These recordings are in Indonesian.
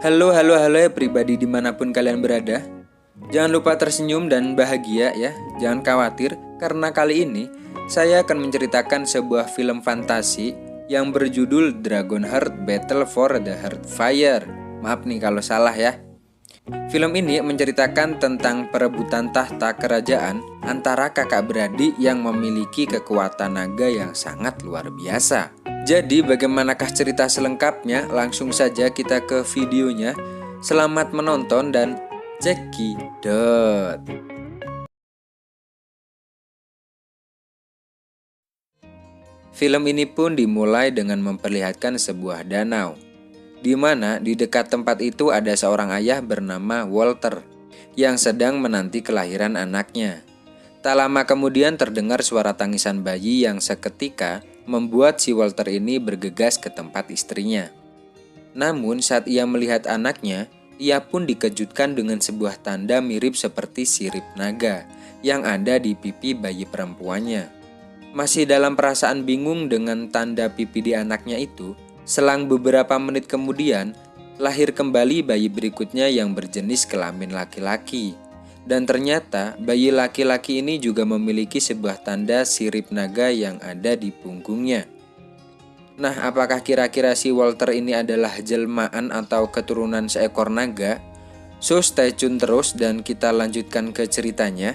Halo ya pribadi dimanapun kalian berada. Jangan lupa tersenyum dan bahagia ya. Jangan khawatir karena kali ini saya akan menceritakan sebuah film fantasi yang berjudul Dragonheart Battle for the Heartfire. Maaf nih kalau salah ya. Film ini menceritakan tentang perebutan tahta kerajaan antara kakak beradik yang memiliki kekuatan naga yang sangat luar biasa. Jadi bagaimanakah cerita selengkapnya? Langsung saja kita ke videonya. Selamat menonton dan cekidot. Film ini pun dimulai dengan memperlihatkan sebuah danau, di mana di dekat tempat itu ada seorang ayah bernama Walter yang sedang menanti kelahiran anaknya. Tak lama kemudian terdengar suara tangisan bayi yang seketika membuat si Walter ini bergegas ke tempat istrinya. Namun saat ia melihat anaknya, ia pun dikejutkan dengan sebuah tanda mirip seperti sirip naga yang ada di pipi bayi perempuannya. Masih dalam perasaan bingung dengan tanda pipi di anaknya itu, selang beberapa menit kemudian, lahir kembali bayi berikutnya yang berjenis kelamin laki-laki. Dan ternyata bayi laki-laki ini juga memiliki sebuah tanda sirip naga yang ada di punggungnya. Nah, apakah kira-kira si Walter ini adalah jelmaan atau keturunan seekor naga? So, stay tune terus dan kita lanjutkan ke ceritanya.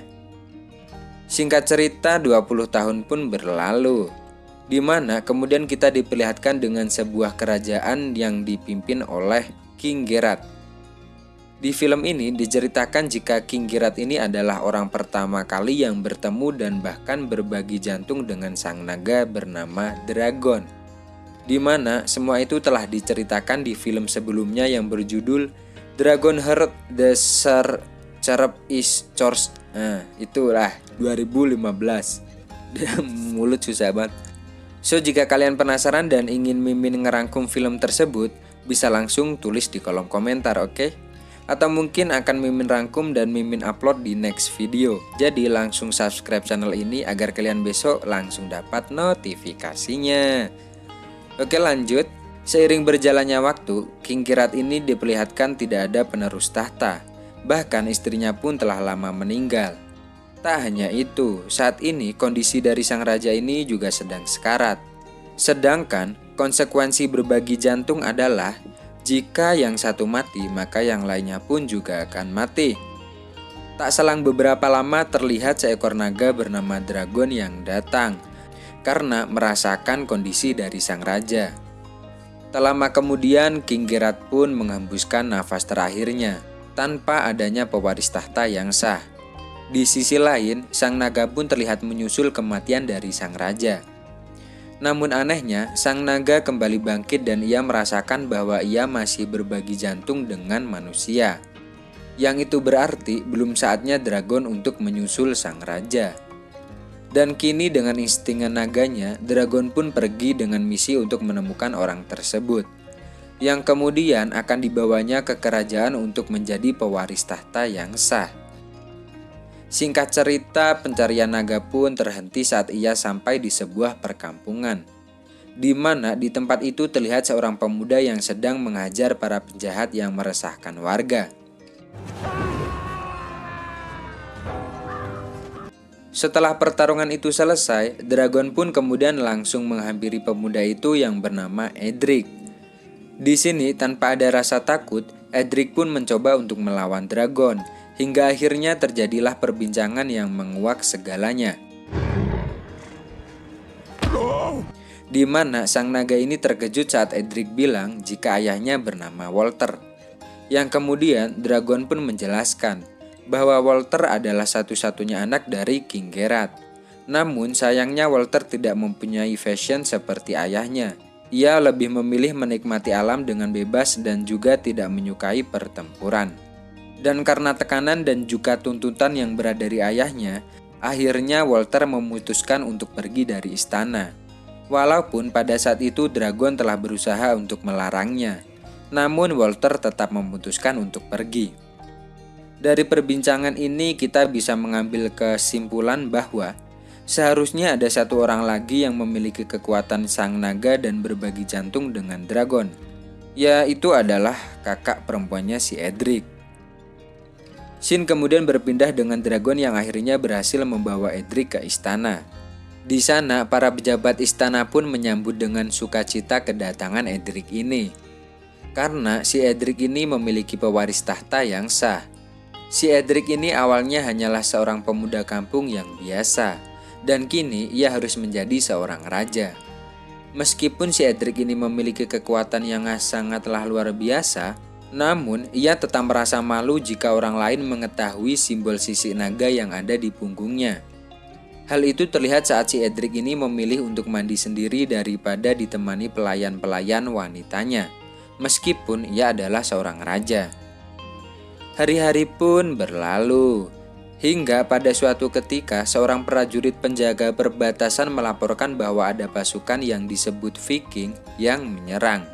Singkat cerita, 20 tahun pun berlalu, di mana kemudian kita diperlihatkan dengan sebuah kerajaan yang dipimpin oleh King Geralt. Di film ini diceritakan jika King Geralt ini adalah orang pertama kali yang bertemu dan bahkan berbagi jantung dengan sang naga bernama Dragon. Di mana semua itu telah diceritakan di film sebelumnya yang berjudul Dragonheart The Search is Chores. Nah, itulah 2015. Mulut susah banget. So, jika kalian penasaran dan ingin Mimin ngerangkum film tersebut, bisa langsung tulis di kolom komentar, oke? Atau mungkin akan Mimin rangkum dan Mimin upload di next video. Jadi langsung subscribe channel ini agar kalian besok langsung dapat notifikasinya. Oke, lanjut. Seiring berjalannya waktu, King Geralt ini diperlihatkan tidak ada penerus tahta. Bahkan istrinya pun telah lama meninggal. Tak hanya itu, saat ini kondisi dari sang raja ini juga sedang sekarat. Sedangkan konsekuensi berbagi jantung adalah jika yang satu mati, maka yang lainnya pun juga akan mati. Tak selang beberapa lama terlihat seekor naga bernama Dragon yang datang karena merasakan kondisi dari sang raja. Tak lama kemudian King Geralt pun menghembuskan nafas terakhirnya tanpa adanya pewaris tahta yang sah. Di sisi lain, sang naga pun terlihat menyusul kematian dari sang raja. Namun anehnya, sang naga kembali bangkit dan ia merasakan bahwa ia masih berbagi jantung dengan manusia. Yang itu berarti belum saatnya Dragon untuk menyusul sang raja. Dan kini dengan insting naganya, Dragon pun pergi dengan misi untuk menemukan orang tersebut, yang kemudian akan dibawanya ke kerajaan untuk menjadi pewaris tahta yang sah. Singkat cerita, pencarian naga pun terhenti saat ia sampai di sebuah perkampungan, di mana di tempat itu terlihat seorang pemuda yang sedang menghajar para penjahat yang meresahkan warga. Setelah pertarungan itu selesai, Dragon pun kemudian langsung menghampiri pemuda itu yang bernama Edric. Di sini tanpa ada rasa takut, Edric pun mencoba untuk melawan Dragon. Hingga akhirnya terjadilah perbincangan yang menguak segalanya. Di mana sang naga ini terkejut saat Edric bilang jika ayahnya bernama Walter. Yang kemudian Dragon pun menjelaskan bahwa Walter adalah satu-satunya anak dari King Geralt. Namun sayangnya Walter tidak mempunyai fashion seperti ayahnya. Ia lebih memilih menikmati alam dengan bebas dan juga tidak menyukai pertempuran. Dan karena tekanan dan juga tuntutan yang berat dari ayahnya, akhirnya Walter memutuskan untuk pergi dari istana. Walaupun pada saat itu Dragon telah berusaha untuk melarangnya, namun Walter tetap memutuskan untuk pergi. Dari perbincangan ini kita bisa mengambil kesimpulan bahwa seharusnya ada satu orang lagi yang memiliki kekuatan sang naga dan berbagi jantung dengan Dragon, yaitu adalah kakak perempuannya si Edric. Shin kemudian berpindah dengan dragon yang akhirnya berhasil membawa Edric ke istana. Di sana, para pejabat istana pun menyambut dengan sukacita kedatangan Edric ini. Karena si Edric ini memiliki pewaris tahta yang sah. Si Edric ini awalnya hanyalah seorang pemuda kampung yang biasa, dan kini ia harus menjadi seorang raja. Meskipun si Edric ini memiliki kekuatan yang sangatlah luar biasa, namun ia tetap merasa malu jika orang lain mengetahui simbol sisik naga yang ada di punggungnya. Hal itu terlihat saat si Edric ini memilih untuk mandi sendiri daripada ditemani pelayan-pelayan wanitanya, meskipun ia adalah seorang raja. Hari-hari pun berlalu, hingga pada suatu ketika seorang prajurit penjaga perbatasan melaporkan bahwa ada pasukan yang disebut Viking yang menyerang,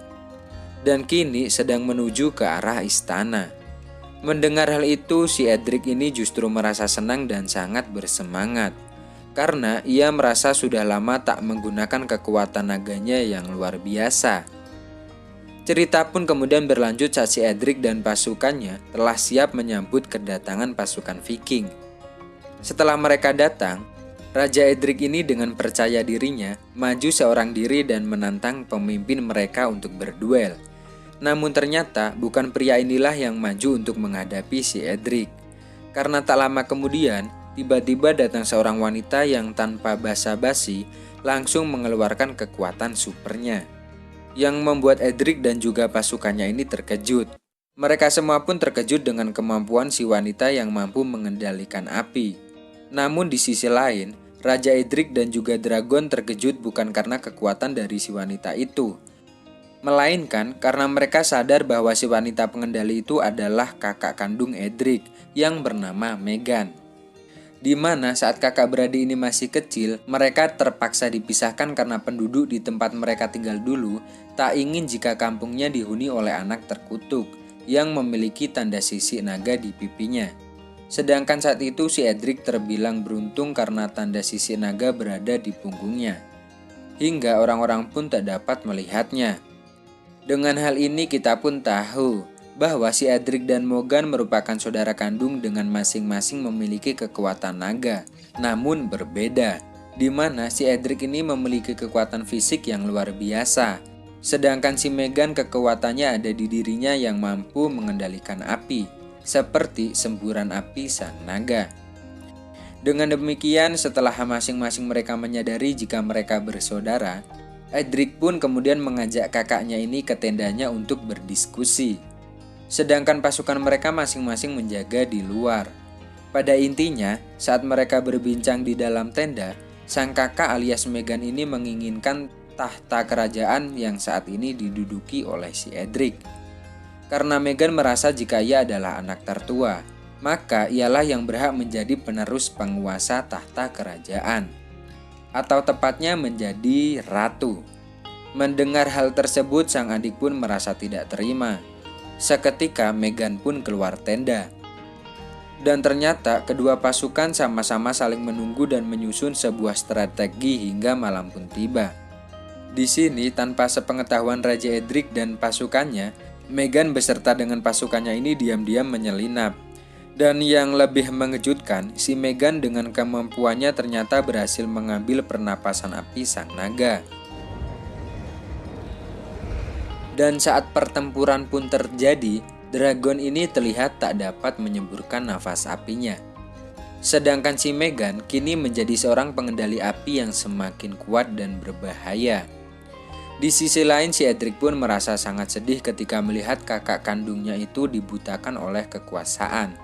dan kini sedang menuju ke arah istana. Mendengar hal itu, si Edric ini justru merasa senang dan sangat bersemangat, karena ia merasa sudah lama tak menggunakan kekuatan naganya yang luar biasa. Cerita pun kemudian berlanjut saat si Edric dan pasukannya telah siap menyambut kedatangan pasukan Viking. Setelah mereka datang, Raja Edric ini dengan percaya dirinya maju seorang diri dan menantang pemimpin mereka untuk berduel. Namun ternyata bukan pria inilah yang maju untuk menghadapi si Edric. Karena tak lama kemudian, tiba-tiba datang seorang wanita yang tanpa basa-basi langsung mengeluarkan kekuatan supernya, yang membuat Edric dan juga pasukannya ini terkejut. Mereka semua pun terkejut dengan kemampuan si wanita yang mampu mengendalikan api. Namun di sisi lain, Raja Edric dan juga Dragon terkejut bukan karena kekuatan dari si wanita itu, melainkan karena mereka sadar bahwa si wanita pengendali itu adalah kakak kandung Edric yang bernama Meghan. Di mana saat kakak beradik ini masih kecil, mereka terpaksa dipisahkan karena penduduk di tempat mereka tinggal dulu tak ingin jika kampungnya dihuni oleh anak terkutuk yang memiliki tanda sisik naga di pipinya. Sedangkan saat itu si Edric terbilang beruntung karena tanda sisik naga berada di punggungnya, hingga orang-orang pun tak dapat melihatnya. Dengan hal ini kita pun tahu bahwa si Edric dan Morgan merupakan saudara kandung dengan masing-masing memiliki kekuatan naga, namun berbeda, di mana si Edric ini memiliki kekuatan fisik yang luar biasa, sedangkan si Meghan kekuatannya ada di dirinya yang mampu mengendalikan api, seperti semburan api sang naga. Dengan demikian, setelah masing-masing mereka menyadari jika mereka bersaudara, Edric pun kemudian mengajak kakaknya ini ke tendanya untuk berdiskusi. Sedangkan pasukan mereka masing-masing menjaga di luar. Pada intinya, saat mereka berbincang di dalam tenda, sang kakak alias Meghan ini menginginkan tahta kerajaan yang saat ini diduduki oleh si Edric. Karena Meghan merasa jika ia adalah anak tertua, maka ialah yang berhak menjadi penerus penguasa tahta kerajaan, atau tepatnya menjadi ratu. Mendengar hal tersebut, sang adik pun merasa tidak terima. Seketika Meghan pun keluar tenda. Dan ternyata kedua pasukan sama-sama saling menunggu dan menyusun sebuah strategi hingga malam pun tiba. Di sini tanpa sepengetahuan Raja Edric dan pasukannya, Meghan beserta dengan pasukannya ini diam-diam menyelinap. Dan yang lebih mengejutkan, si Meghan dengan kemampuannya ternyata berhasil mengambil pernapasan api sang naga. Dan saat pertempuran pun terjadi, dragon ini terlihat tak dapat menyemburkan nafas apinya. Sedangkan si Meghan kini menjadi seorang pengendali api yang semakin kuat dan berbahaya. Di sisi lain, si Edric pun merasa sangat sedih ketika melihat kakak kandungnya itu dibutakan oleh kekuasaan.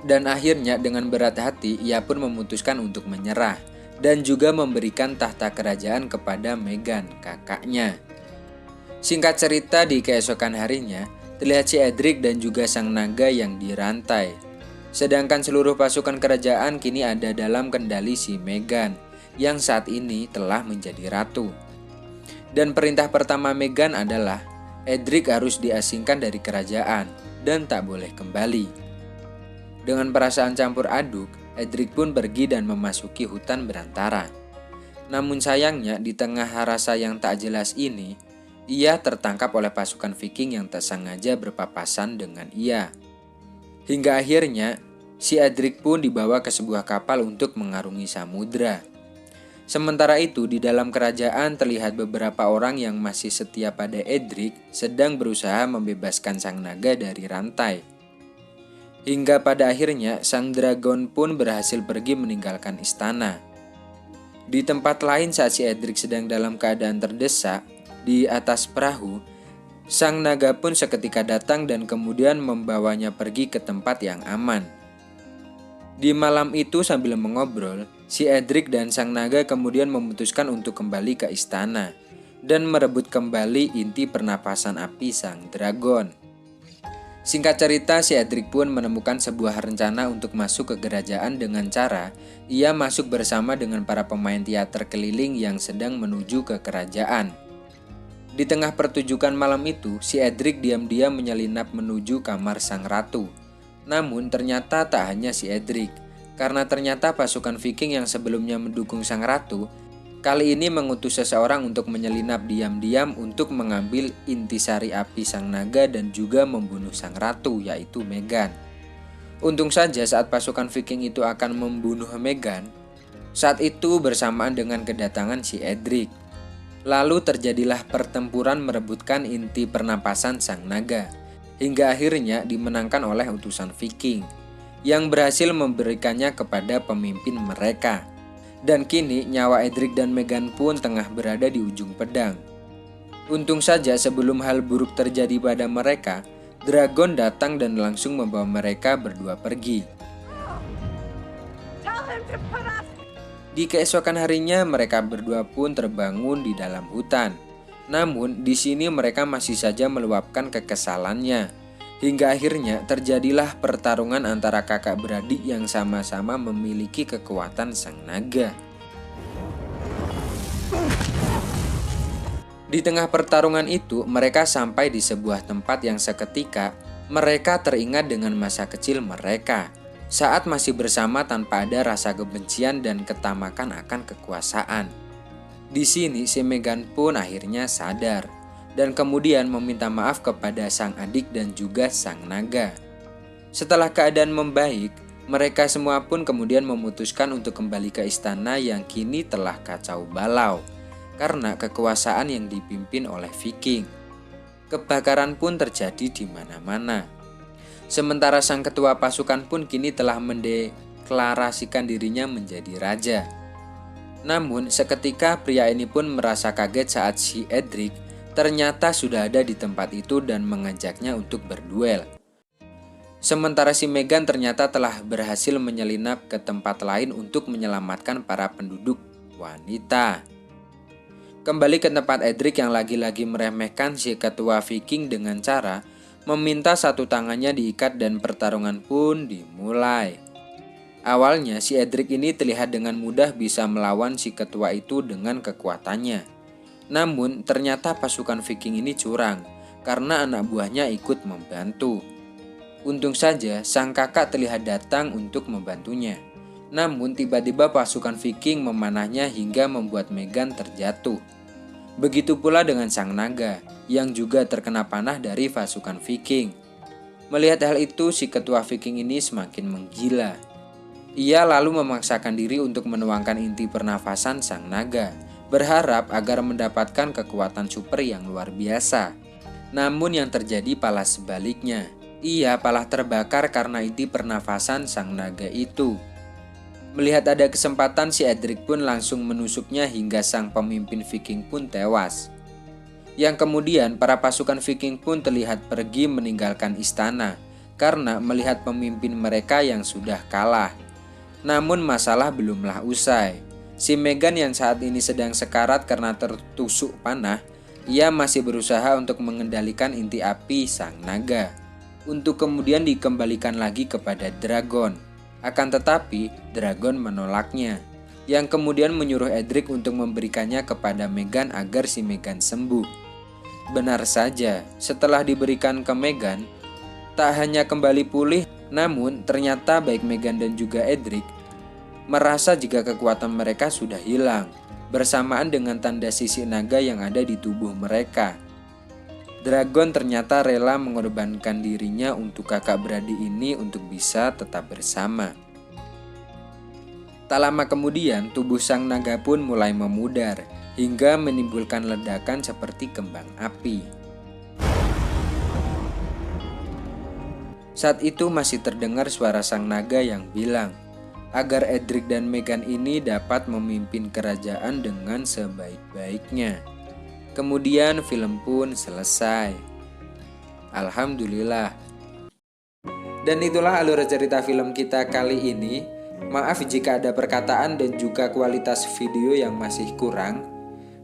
Dan akhirnya dengan berat hati, ia pun memutuskan untuk menyerah dan juga memberikan tahta kerajaan kepada Meghan, kakaknya. Singkat cerita, di keesokan harinya, terlihat si Edric dan juga sang naga yang dirantai. Sedangkan seluruh pasukan kerajaan kini ada dalam kendali si Meghan, yang saat ini telah menjadi ratu. Dan perintah pertama Meghan adalah Edric harus diasingkan dari kerajaan dan tak boleh kembali. Dengan perasaan campur aduk, Edric pun pergi dan memasuki hutan belantara. Namun sayangnya di tengah rasa yang tak jelas ini, Ia tertangkap oleh pasukan Viking yang tak sengaja berpapasan dengan ia. Hingga akhirnya, si Edric pun dibawa ke sebuah kapal untuk mengarungi samudra. Sementara itu, di dalam kerajaan terlihat beberapa orang yang masih setia pada Edric sedang berusaha membebaskan sang naga dari rantai. Hingga pada akhirnya, sang dragon pun berhasil pergi meninggalkan istana. Di tempat lain saat si Edric sedang dalam keadaan terdesak, di atas perahu, sang naga pun seketika datang dan kemudian membawanya pergi ke tempat yang aman. Di malam itu sambil mengobrol, si Edric dan sang naga kemudian memutuskan untuk kembali ke istana dan merebut kembali inti pernapasan api sang dragon. Singkat cerita, si Edric pun menemukan sebuah rencana untuk masuk ke kerajaan dengan cara ia masuk bersama dengan para pemain teater keliling yang sedang menuju ke kerajaan. Di tengah pertunjukan malam itu, si Edric diam-diam menyelinap menuju kamar sang ratu. Namun ternyata tak hanya si Edric, karena ternyata pasukan Viking yang sebelumnya mendukung sang ratu, kali ini mengutus seseorang untuk menyelinap diam-diam untuk mengambil intisari api sang naga dan juga membunuh sang ratu, yaitu Meghan. Untung saja saat pasukan Viking itu akan membunuh Meghan, saat itu bersamaan dengan kedatangan si Edric. Lalu terjadilah pertempuran merebutkan inti pernapasan sang naga, hingga akhirnya dimenangkan oleh utusan Viking, yang berhasil memberikannya kepada pemimpin mereka. Dan kini nyawa Edric dan Meghan pun tengah berada di ujung pedang. Untung saja sebelum hal buruk terjadi pada mereka, dragon datang dan langsung membawa mereka berdua pergi. Di keesokan harinya mereka berdua pun terbangun di dalam hutan. Namun di sini mereka masih saja meluapkan kekesalannya. Hingga akhirnya terjadilah pertarungan antara kakak beradik yang sama-sama memiliki kekuatan sang naga. Di tengah pertarungan itu mereka sampai di sebuah tempat yang seketika mereka teringat dengan masa kecil mereka. Saat masih bersama tanpa ada rasa kebencian dan ketamakan akan kekuasaan. Di sini si Meghan pun akhirnya sadar dan kemudian meminta maaf kepada sang adik dan juga sang naga. Setelah keadaan membaik, mereka semua pun kemudian memutuskan untuk kembali ke istana yang kini telah kacau balau karena kekuasaan yang dipimpin oleh Viking. Kebakaran pun terjadi di mana-mana. Sementara sang ketua pasukan pun kini telah mendeklarasikan dirinya menjadi raja. Namun seketika pria ini pun merasa kaget saat si Edric ternyata sudah ada di tempat itu dan mengajaknya untuk berduel. Sementara si Meghan ternyata telah berhasil menyelinap ke tempat lain untuk menyelamatkan para penduduk wanita. Kembali ke tempat Edric yang lagi-lagi meremehkan si ketua Viking dengan cara meminta satu tangannya diikat dan pertarungan pun dimulai. Awalnya si Edric ini terlihat dengan mudah bisa melawan si ketua itu dengan kekuatannya. Namun ternyata pasukan Viking ini curang karena anak buahnya ikut membantu. Untung saja sang kakak terlihat datang untuk membantunya. Namun tiba-tiba pasukan Viking memanahnya hingga membuat Meghan terjatuh. Begitu pula dengan sang naga yang juga terkena panah dari pasukan Viking. Melihat hal itu, si ketua Viking ini semakin menggila. Ia lalu memaksakan diri untuk menuangkan inti pernafasan sang naga, berharap agar mendapatkan kekuatan super yang luar biasa. Namun yang terjadi malah sebaliknya. Ia malah terbakar karena inti pernafasan sang naga itu. Melihat ada kesempatan, si Edric pun langsung menusuknya hingga sang pemimpin Viking pun tewas. Yang kemudian para pasukan Viking pun terlihat pergi meninggalkan istana karena melihat pemimpin mereka yang sudah kalah. Namun masalah belumlah usai. Si Meghan yang saat ini sedang sekarat karena tertusuk panah, ia masih berusaha untuk mengendalikan inti api sang naga untuk kemudian dikembalikan lagi kepada dragon. Akan tetapi, dragon menolaknya, yang kemudian menyuruh Edric untuk memberikannya kepada Meghan agar si Meghan sembuh. Benar saja, setelah diberikan ke Meghan, tak hanya kembali pulih, namun ternyata baik Meghan dan juga Edric merasa jika kekuatan mereka sudah hilang, bersamaan dengan tanda sisik naga yang ada di tubuh mereka. Dragon ternyata rela mengorbankan dirinya untuk kakak beradik ini untuk bisa tetap bersama. Tak lama kemudian, tubuh sang naga pun mulai memudar hingga menimbulkan ledakan seperti kembang api. Saat itu masih terdengar suara sang naga yang bilang, agar Edric dan Meghan ini dapat memimpin kerajaan dengan sebaik-baiknya. Kemudian film pun selesai. Alhamdulillah. Dan itulah alur cerita film kita kali ini. Maaf jika ada perkataan dan juga kualitas video yang masih kurang.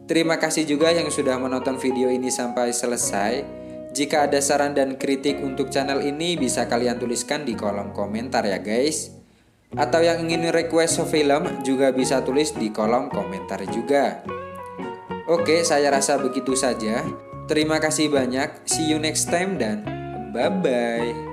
Terima kasih juga yang sudah menonton video ini sampai selesai. Jika ada saran dan kritik untuk channel ini bisa kalian tuliskan di kolom komentar ya guys. Atau yang ingin request film juga bisa tulis di kolom komentar juga. Oke, saya rasa begitu saja. Terima kasih banyak. See you next time dan bye-bye.